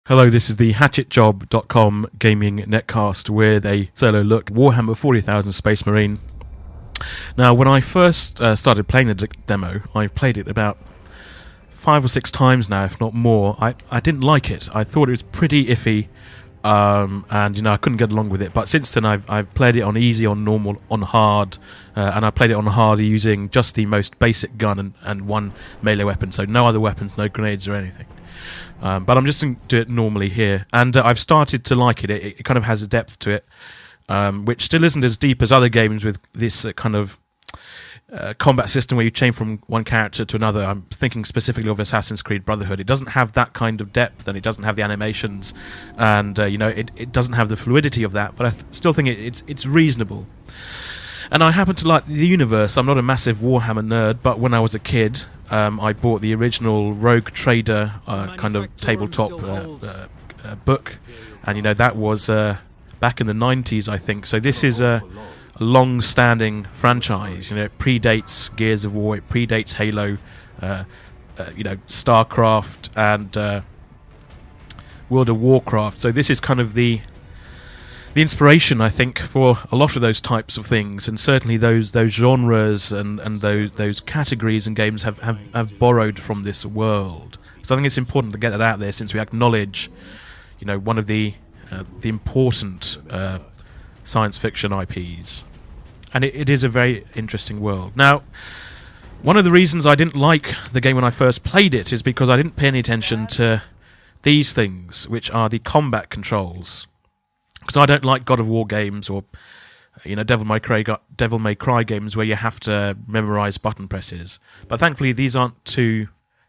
Hello, this is the hatchetjob.com gaming netcast with a solo look Warhammer 40,000 Space Marine. Now, when I first started playing the demo, I played it about 5 or 6 times now, if not more. I didn't like it. I thought it was pretty iffy, and I couldn't get along with it. But since then, I've played it on easy, on normal, on hard, and I played it on hard using just the most basic gun and one melee weapon, so no other weapons, no grenades or anything. But I'm just going to do it normally here, and I've started to like it. It kind of has a depth to it, which still isn't as deep as other games with this kind of combat system where you change from one character to another. I'm thinking specifically of Assassin's Creed Brotherhood. It doesn't have that kind of depth, and it doesn't have the animations, and it doesn't have the fluidity of that. But I still think it's reasonable. And I happen to like the universe. I'm not a massive Warhammer nerd, but when I was a kid, I bought the original Rogue Trader kind of tabletop book, and that was back in the 90s, I think. So this is a long-standing franchise. It predates Gears of War, it predates Halo, StarCraft, and World of Warcraft. So this is kind of the inspiration, I think, for a lot of those types of things, and certainly those genres and those categories and games have borrowed from this world. So I think it's important to get that out there, since we acknowledge, one of the important science fiction IPs, and it is a very interesting world. Now, one of the reasons I didn't like the game when I first played it is because I didn't pay any attention to these things, which are the combat controls. Because I don't like God of War games or Devil May Cry games where you have to memorize button presses. But thankfully these aren't too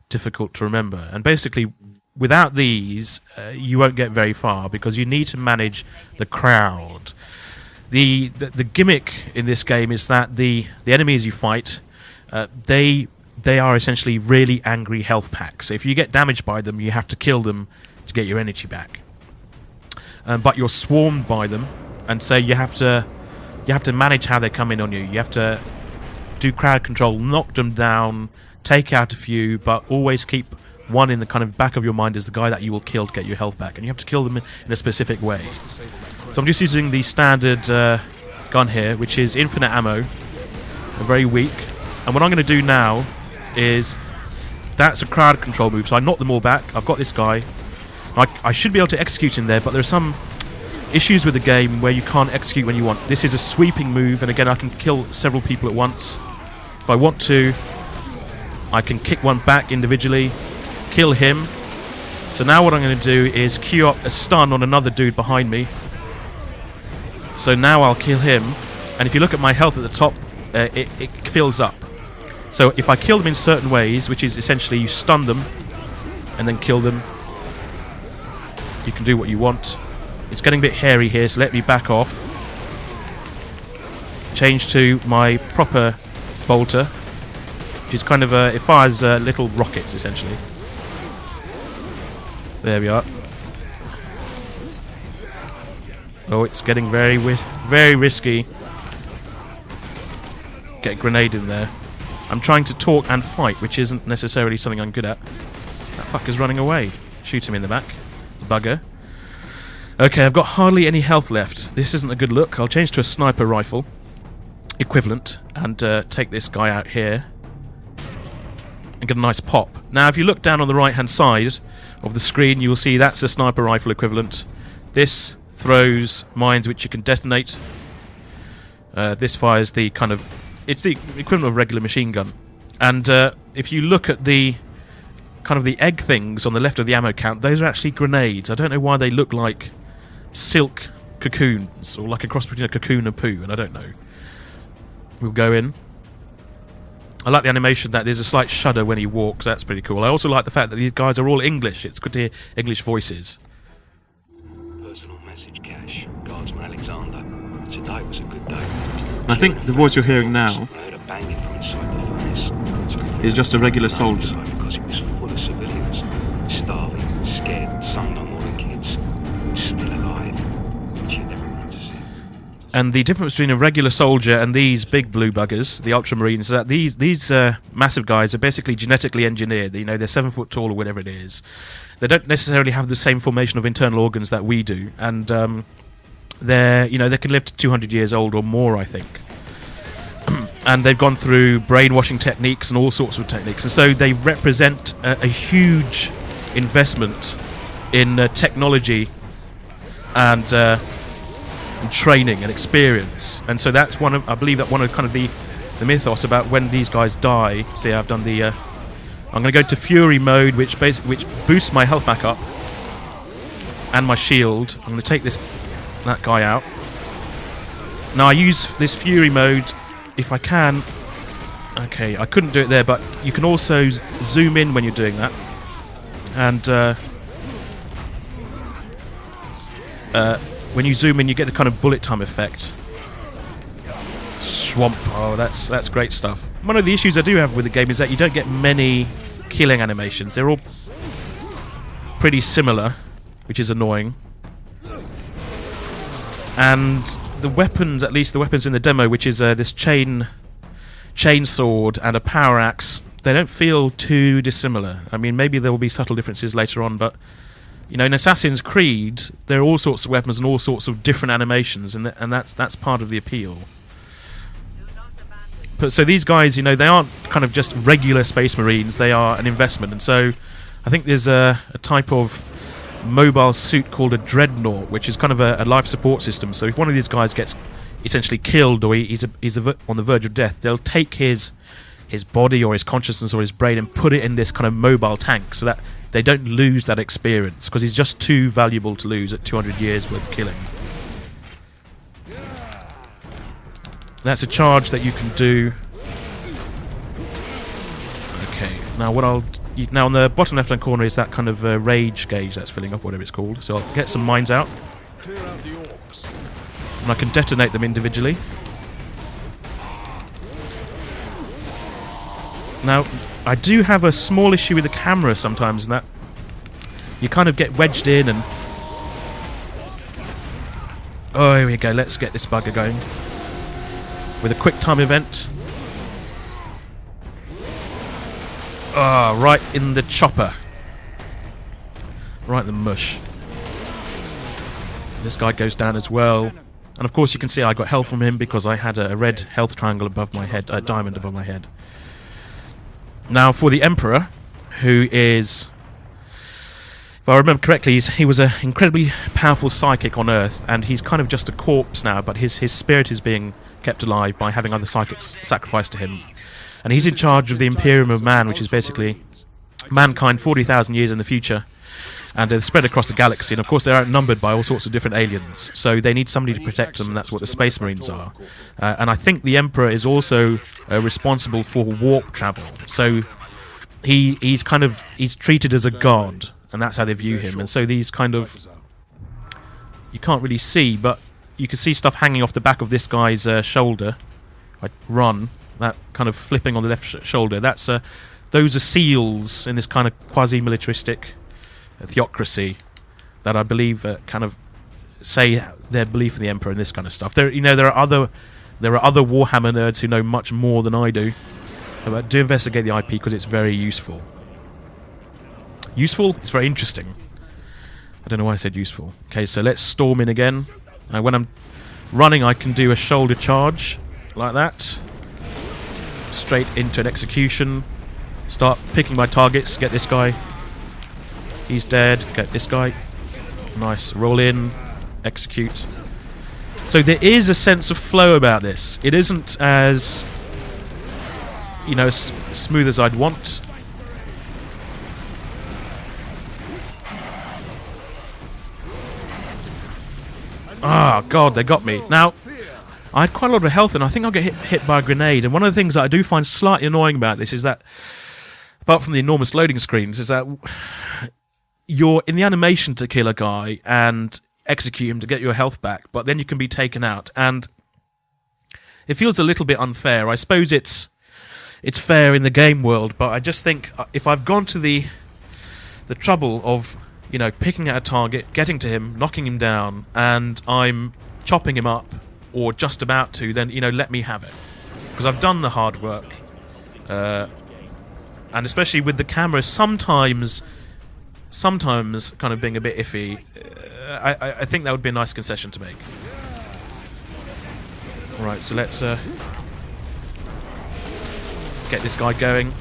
difficult to remember. And basically, without these, you won't get very far, because you need to manage the crowd. The gimmick in this game is that the enemies you fight, they are essentially really angry health packs. So if you get damaged by them, you have to kill them to get your energy back. But you're swarmed by them, and so you have to manage how they come in on you. You have to do crowd control, knock them down, take out a few, but always keep one in the kind of back of your mind as the guy that you will kill to get your health back, and you have to kill them in a specific way. So I'm just using the standard gun here, which is infinite ammo, very weak. And what I'm going to do now is, that's a crowd control move, so I knock them all back. I've got this guy. I should be able to execute in there, but there are some issues with the game where you can't execute when you want. This is a sweeping move, and again, I can kill several people at once. If I want to, I can kick one back individually, kill him. So now what I'm going to do is queue up a stun on another dude behind me. So now I'll kill him, and if you look at my health at the top, it fills up. So if I kill them in certain ways, which is essentially you stun them and then kill them, you can do what you want. It's getting a bit hairy here, so let me back off. Change to my proper bolter, which is kind of it fires little rockets, essentially. There we are. Oh, it's getting very risky. Get a grenade in there. I'm trying to talk and fight, which isn't necessarily something I'm good at. That fucker's running away. Shoot him in the back. Bugger. Okay, I've got hardly any health left. This isn't a good look. I'll change to a sniper rifle equivalent and take this guy out here and get a nice pop. Now, if you look down on the right hand side of the screen, you will see that's a sniper rifle equivalent. This throws mines which you can detonate. This fires the kind of, it's the equivalent of a regular machine gun. And if you look at the kind of the egg things on the left of the ammo count, those are actually grenades. I don't know why they look like silk cocoons, or like a cross between a cocoon and poo, and I don't know. We'll go in. I like the animation that there's a slight shudder when he walks. That's pretty cool. I also like the fact that these guys are all English. It's good to hear English voices. Personal message cache, Guardsman Alexander. Today was a good day. I think the voice you're hearing now I heard a banging from inside the furnace. is just a regular soldier. Because it was full of civilians, starving, scared, some no more than kids, but still alive, which you never want to see. And the difference between a regular soldier and these big blue buggers, the Ultramarines, is that these massive guys are basically genetically engineered. You know, they're 7 foot tall or whatever it is. They don't necessarily have the same formation of internal organs that we do, and they can live to 200 years old or more, I think. And they've gone through brainwashing techniques and all sorts of techniques, and so they represent a huge investment in technology and training and experience. And so that's I believe that one of kind of the mythos about when these guys die. See, I've done the I'm going to go to Fury mode, which boosts my health back up and my shield. I'm going to take that guy out. Now I use this Fury mode if I can. Okay, I couldn't do it there, but you can also zoom in when you're doing that. And when you zoom in, you get the kind of bullet time effect. Swamp. Oh, that's great stuff. One of the issues I do have with the game is that you don't get many killing animations. They're all pretty similar, which is annoying. And the weapons, at least the weapons in the demo, which is this chain sword and a power axe, they don't feel too dissimilar. I mean, maybe there will be subtle differences later on, but you know, in Assassin's Creed, there are all sorts of weapons and all sorts of different animations, and that's part of the appeal. But so these guys, you know, they aren't kind of just regular Space Marines; they are an investment. And so, I think there's a type of mobile suit called a Dreadnought, which is kind of a life support system. So if one of these guys gets essentially killed or he's on the verge of death, they'll take his body or his consciousness or his brain and put it in this kind of mobile tank, so that they don't lose that experience, because he's just too valuable to lose at 200 years worth of killing. That's a charge that you can do. Okay, now now on the bottom left hand corner is that kind of rage gauge that's filling up, whatever it's called. So I'll get some mines out, and I can detonate them individually. Now, I do have a small issue with the camera sometimes, in that you kind of get wedged in and... Oh, here we go, let's get this bugger going. With a quick time event. Ah, right in the chopper. Right in the mush. This guy goes down as well. And of course you can see I got health from him because I had a red health triangle above my head, a diamond above my head. Now for the Emperor, who is, if I remember correctly, he was an incredibly powerful psychic on Earth, and he's kind of just a corpse now, but his spirit is being kept alive by having other psychics sacrificed to him. And he's in charge of the Imperium of Man, which is basically mankind 40,000 years in the future, and they're spread across the galaxy, and of course they're outnumbered by all sorts of different aliens, so they need somebody to protect them, and that's what the Space Marines are. And I think the Emperor is also responsible for warp travel, so he's treated as a god, and that's how they view him. And so these kind of, you can't really see, but you can see stuff hanging off the back of this guy's shoulder. I run, that kind of flipping on the left shoulder, that's those are seals in this kind of quasi-militaristic theocracy that I believe kind of say their belief in the Emperor and this kind of stuff. There are other Warhammer nerds who know much more than I do. But do investigate the IP because it's very useful. Useful? It's very interesting. I don't know why I said useful. Okay, so let's storm in again. When I'm running, I can do a shoulder charge like that. Straight into an execution. Start picking my targets. Get this guy. He's dead. Get this guy. Nice. Roll in. Execute. So there is a sense of flow about this. It isn't as, you know, smooth as I'd want. Ah, God, they got me. Now, I had quite a lot of health, and I think I'll get hit by a grenade. And one of the things that I do find slightly annoying about this is that, apart from the enormous loading screens, is that you're in the animation to kill a guy and execute him to get your health back, but then you can be taken out, and it feels a little bit unfair. I suppose it's fair in the game world, but I just think if I've gone to the trouble of, you know, picking out a target, getting to him, knocking him down, and I'm chopping him up or just about to, then, you know, let me have it. Because I've done the hard work. And especially with the camera, sometimes kind of being a bit iffy, I think that would be a nice concession to make. Right, so let's get this guy going.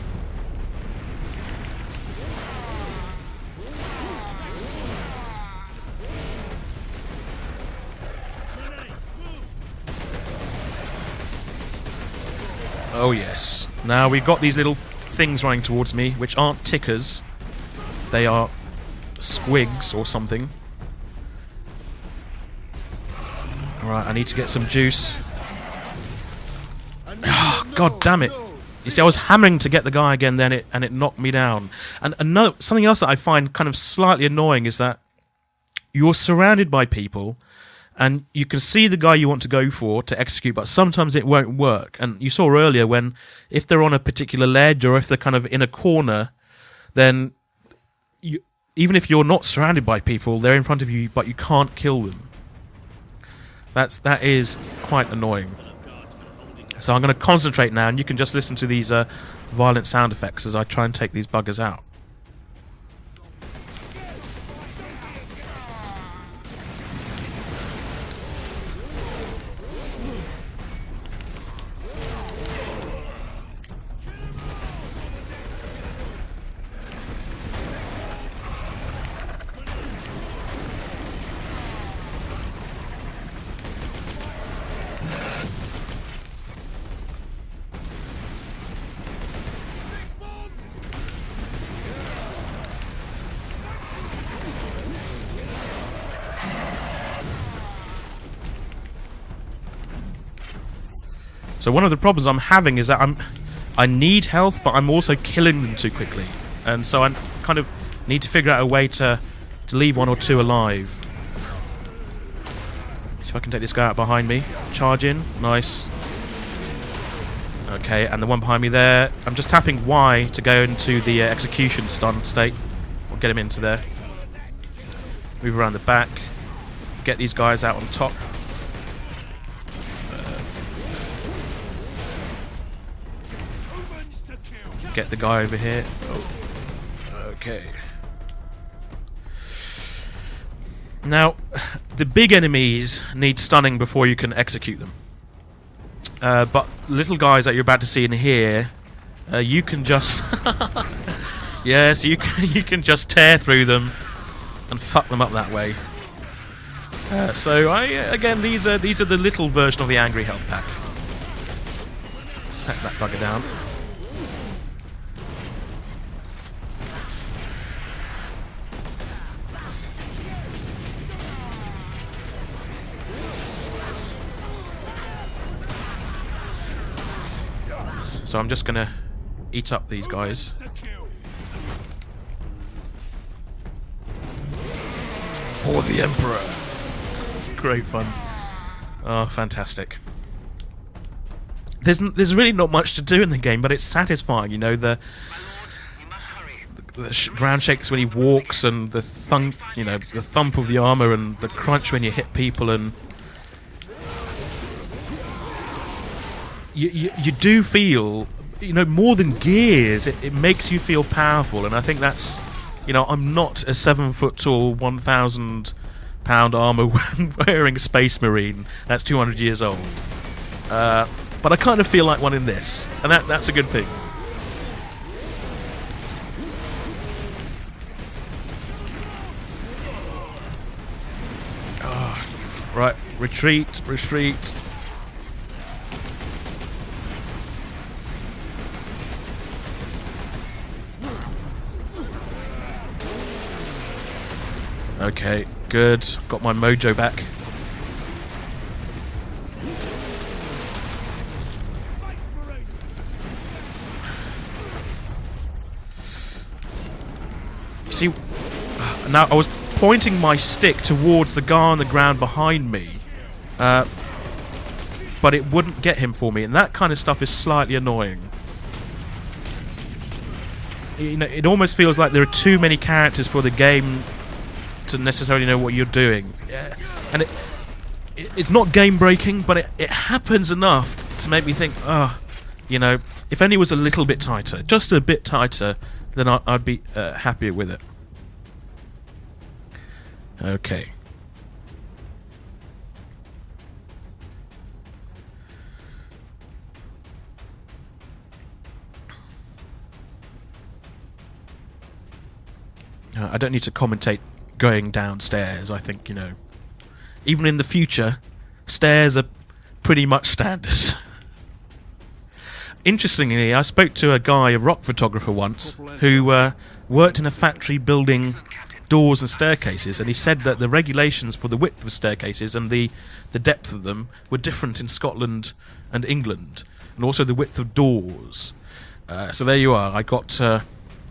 Oh yes. Now we've got these little things running towards me, which aren't tickers. They are squigs or something. Alright, I need to get some juice. Oh, God damn it. You see, I was hammering to get the guy again then, and it knocked me down. And something else that I find kind of slightly annoying is that you're surrounded by people, and you can see the guy you want to go for to execute, but sometimes it won't work. And you saw earlier when, if they're on a particular ledge or if they're kind of in a corner, then even if you're not surrounded by people, they're in front of you, but you can't kill them. That is quite annoying. So I'm going to concentrate now, and you can just listen to these violent sound effects as I try and take these buggers out. So one of the problems I'm having is that I need health, but I'm also killing them too quickly. And so I kind of need to figure out a way to leave one or two alive. See if I can take this guy out behind me. Charge in. Nice. Okay, and the one behind me there. I'm just tapping Y to go into the execution stun state. We'll get him into there. Move around the back. Get these guys out on top. Get the guy over here. Oh. Okay. Now, the big enemies need stunning before you can execute them. But little guys that you're about to see in here, you can just... yes, you can just tear through them and fuck them up that way. So, again, these are the little version of the angry health pack. Pack that bugger down. So I'm just gonna eat up these guys. For the Emperor! Great fun. Oh, fantastic. There's really not much to do in the game, but it's satisfying, you know, the ground shakes when he walks, and the thump, you know, the thump of the armor, and the crunch when you hit people, and you do feel, you know, more than gears, it makes you feel powerful, and I think that's, you know, I'm not a 7 foot tall, 1,000-pound armor wearing space marine that's 200 years old, but I kind of feel like one in this, and that's a good thing. Oh, right, retreat. Okay, good. Got my mojo back. You see, now I was pointing my stick towards the guy on the ground behind me, but it wouldn't get him for me, and that kind of stuff is slightly annoying. You know, it almost feels like there are too many characters for the game to necessarily know what you're doing, and it's not game breaking, but it happens enough to make me think, you know, if only it was a little bit tighter, just a bit tighter, then I'd be happier with it. Okay. I don't need to commentate going downstairs. I think, you know, even in the future, stairs are pretty much standard. Interestingly, I spoke to a guy, a rock photographer once, who worked in a factory building doors and staircases, and he said that the regulations for the width of staircases and the depth of them were different in Scotland and England, and also the width of doors. So there you are. I got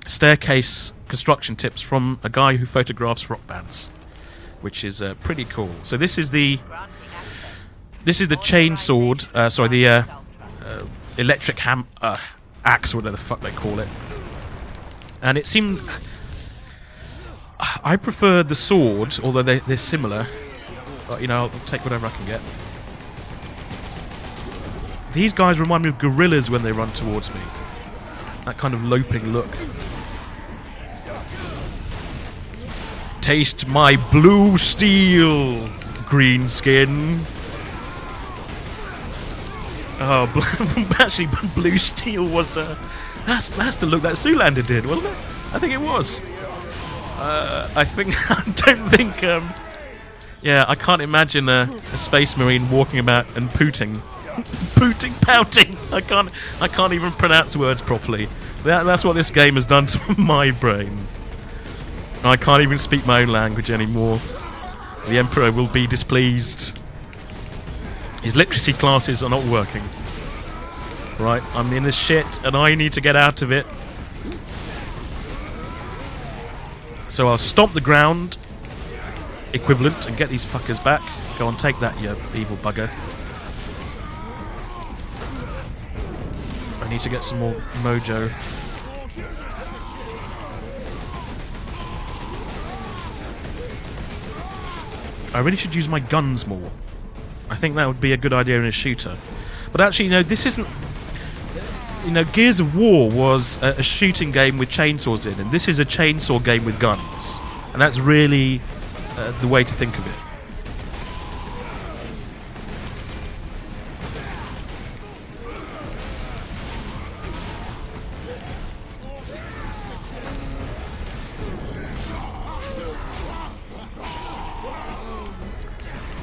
staircase construction tips from a guy who photographs rock bands, which is pretty cool. So this is the chainsword, sorry, the electric axe, whatever the fuck they call it. And it seemed I prefer the sword, although they're similar. But, you know, I'll take whatever I can get. These guys remind me of gorillas when they run towards me. That kind of loping look. Taste my blue steel, green skin. Oh, actually, blue steel was that's the look that Zoolander did, wasn't it? I think it was. I don't think. Yeah, I can't imagine a space marine walking about and pouting, pouting. I can't even pronounce words properly. That's what this game has done to my brain. I can't even speak my own language anymore. The Emperor will be displeased. His literacy classes are not working. Right, I'm in this shit and I need to get out of it. So I'll stomp the ground equivalent and get these fuckers back. Go on, take that, you evil bugger. I need to get some more mojo. I really should use my guns more. I think that would be a good idea in a shooter. But actually, you know, this isn't... You know, Gears of War was a shooting game with chainsaws in, and this is a chainsaw game with guns. And that's really the way to think of it.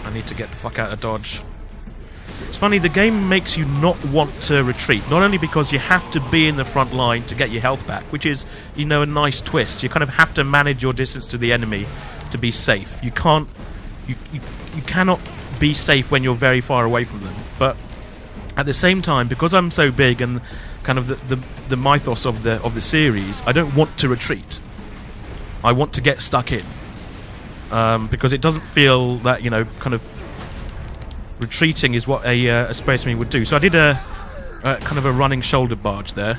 I need to get the fuck out of Dodge. It's funny, the game makes you not want to retreat, not only because you have to be in the front line to get your health back, which is, you know, a nice twist. You kind of have to manage your distance to the enemy to be safe. You can't, you cannot be safe when you're very far away from them. But at the same time, because I'm so big and kind of the mythos of the series, I don't want to retreat. I want to get stuck in. Because it doesn't feel that, you know, kind of retreating is what a Space Marine would do. So I did a kind of a running shoulder barge there.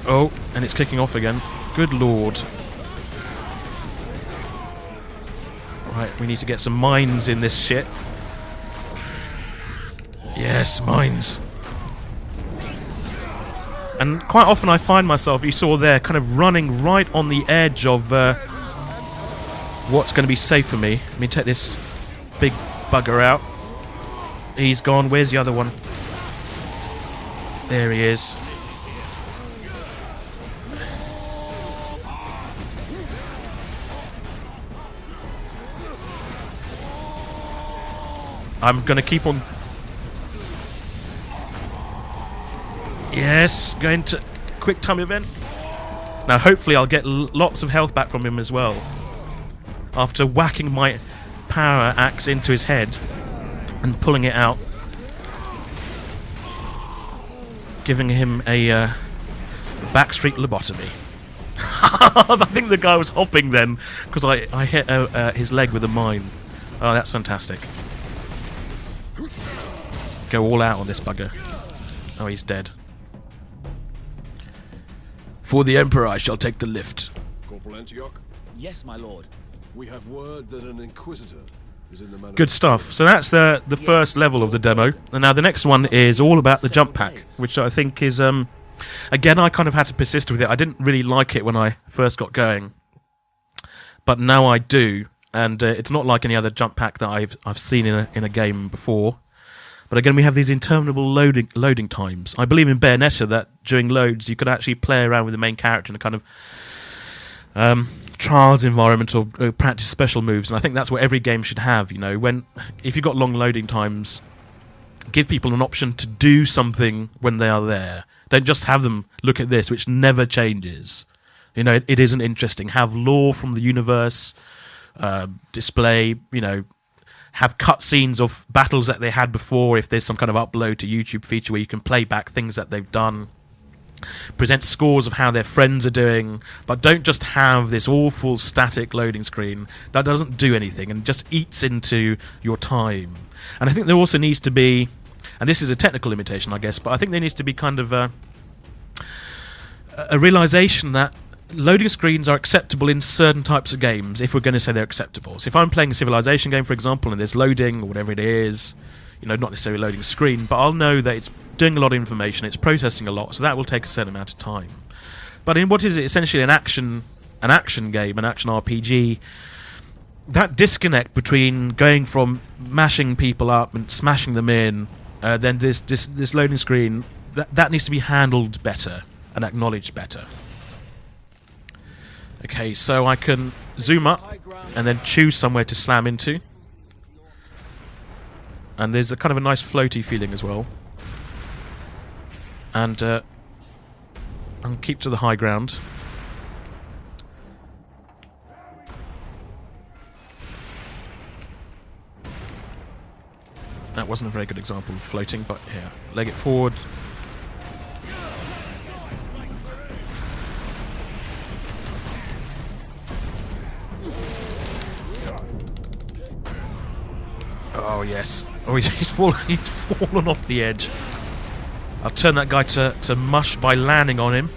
Oh, and it's kicking off again. Good lord. Right, we need to get some mines in this shit. Yes, mines. And quite often I find myself, you saw there, kind of running right on the edge of what's going to be safe for me. Let me take this big bugger out. He's gone. Where's the other one? There he is. I'm going to keep on... Yes, going to quick time event. Now hopefully I'll get lots of health back from him as well. After whacking my power axe into his head and pulling it out. Giving him a backstreet lobotomy. I think the guy was hopping then because I hit his leg with a mine. Oh, that's fantastic. Go all out on this bugger. Oh, he's dead. For the Emperor, I shall take the lift. Corporal Antioch? Yes, my lord. We have word that an Inquisitor is in the manor. Good stuff. So that's the first level of the demo. And now the next one is all about the jump pack, which I think is... again, I kind of had to persist with it. I didn't really like it when I first got going. But now I do. And it's not like any other jump pack that I've seen in a game before. But again, we have these interminable loading times. I believe in Bayonetta that during loads you could actually play around with the main character in a kind of trials environment or practice special moves, and I think that's what every game should have. You know, if you've got long loading times, give people an option to do something when they are there. Don't just have them look at this, which never changes. You know, it isn't interesting. Have lore from the universe, display, you know, have cutscenes of battles that they had before if there's some kind of upload to YouTube feature where you can play back things that they've done. Present scores of how their friends are doing, but don't just have this awful static loading screen that doesn't do anything and just eats into your time. And I think there also needs to be, and this is a technical limitation I guess, but I think there needs to be kind of a realization that loading screens are acceptable in certain types of games if we're going to say they're acceptable. So if I'm playing a Civilization game, for example, and there's loading or whatever it is, you know, not necessarily loading screen, but I'll know that it's doing a lot of information, it's processing a lot, so that will take a certain amount of time. But in what is essentially an action game, an action RPG, that disconnect between going from mashing people up and smashing them in, then this loading screen, that needs to be handled better and acknowledged better. Okay, so I can zoom up and then choose somewhere to slam into. And there's a kind of a nice floaty feeling as well. And I'll keep to the high ground. That wasn't a very good example of floating, but yeah, leg it forward. Oh yes. Oh, he's fallen off the edge. I'll turn that guy to mush by landing on him.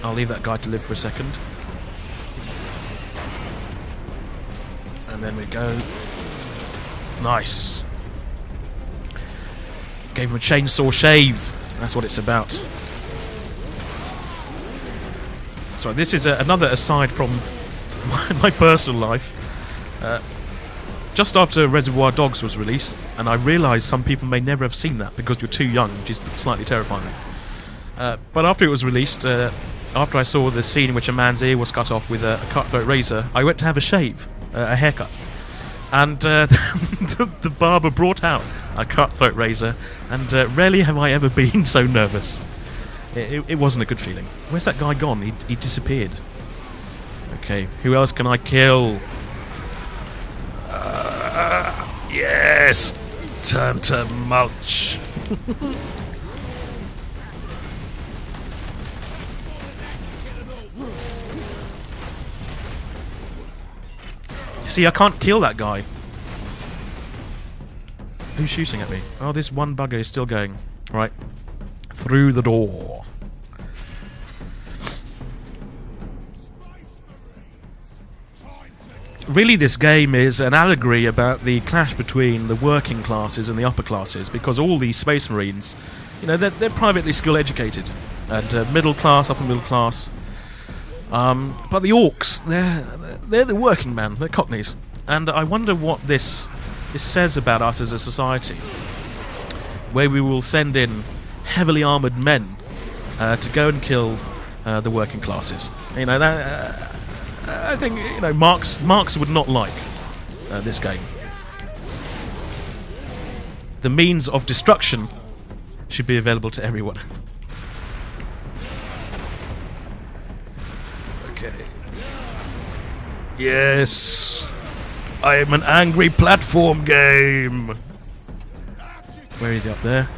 I'll leave that guy to live for a second. And then we go. Nice. Gave him a chainsaw shave. That's what it's about. Sorry, this is another aside from my personal life. Just after Reservoir Dogs was released, and I realised some people may never have seen that because you're too young, which is slightly terrifying. But after it was released, after I saw the scene in which a man's ear was cut off with a cutthroat razor, I went to have a shave, a haircut. And the barber brought out a cutthroat razor, and rarely have I ever been so nervous. It wasn't a good feeling. Where's that guy gone? He disappeared. Okay, who else can I kill? Yes! Turn to mulch. See, I can't kill that guy. Who's shooting at me? Oh, this one bugger is still going. Right. Through the door. Really, this game is an allegory about the clash between the working classes and the upper classes, because all these Space Marines, you know, they're privately skill educated, and middle class, upper middle class. But the orcs, they're the working man, they're cockneys, and I wonder what this says about us as a society, where we will send in heavily armoured men to go and kill the working classes. You know that. I think, you know, Marx would not like this game. The means of destruction should be available to everyone. Okay. Yes, I am an angry platform game. Where is he? Up there?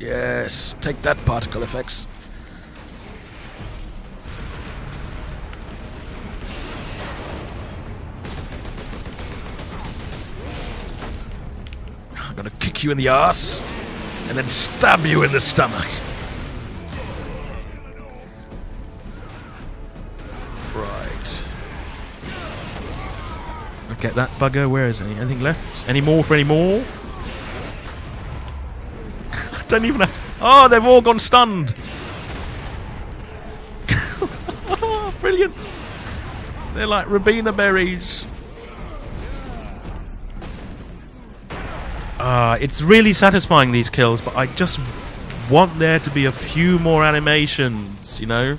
Yes, take that, particle effects. I'm gonna kick you in the ass and then stab you in the stomach. Get that bugger. Where is he? Anything left? Any more for any more? I don't even have to... Oh, they've all gone stunned. Brilliant. They're like Rabina berries. It's really satisfying, these kills, but I just want there to be a few more animations, you know?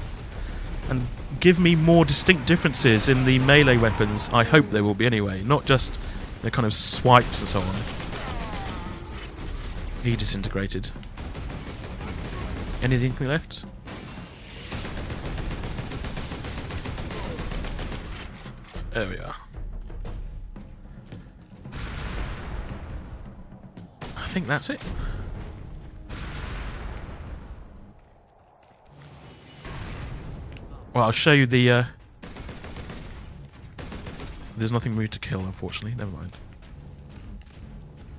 And give me more distinct differences in the melee weapons. I hope there will be anyway, not just the kind of swipes and so on. He disintegrated. Anything left? There we are. I think that's it. Well, I'll show you the... There's nothing more to kill, unfortunately. Never mind.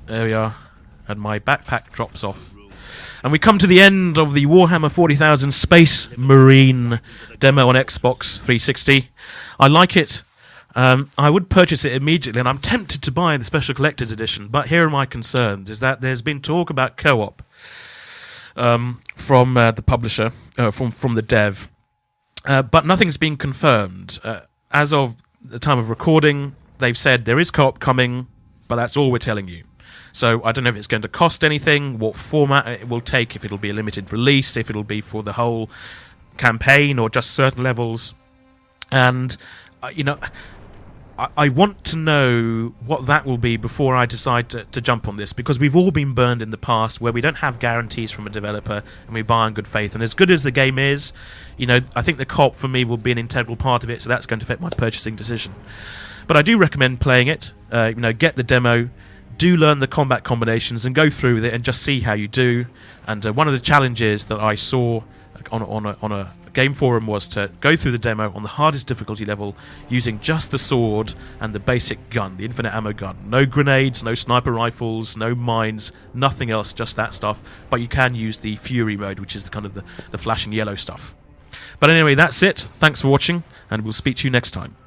There we are. And my backpack drops off. And we come to the end of the Warhammer 40,000 Space Marine demo on Xbox 360. I like it. I would purchase it immediately, and I'm tempted to buy the Special Collector's Edition, but here are my concerns, is that there's been talk about co-op from the publisher, from the dev, but nothing's been confirmed. As of the time of recording, they've said there is co-op coming, but that's all we're telling you. So I don't know if it's going to cost anything, what format it will take, if it'll be a limited release, if it'll be for the whole campaign or just certain levels. And, you know... I want to know what that will be before I decide to jump on this, because we've all been burned in the past where we don't have guarantees from a developer and we buy on good faith. And as good as the game is, you know, I think the co-op for me will be an integral part of it, so that's going to affect my purchasing decision. But I do recommend playing it. You know, get the demo, do learn the combat combinations and go through with it and just see how you do. And one of the challenges that I saw on a game forum was to go through the demo on the hardest difficulty level using just the sword and the basic gun, the infinite ammo gun. No grenades, no sniper rifles, no mines, nothing else, just that stuff. But you can use the Fury mode, which is the kind of the flashing yellow stuff. But anyway, that's it. Thanks for watching, and we'll speak to you next time.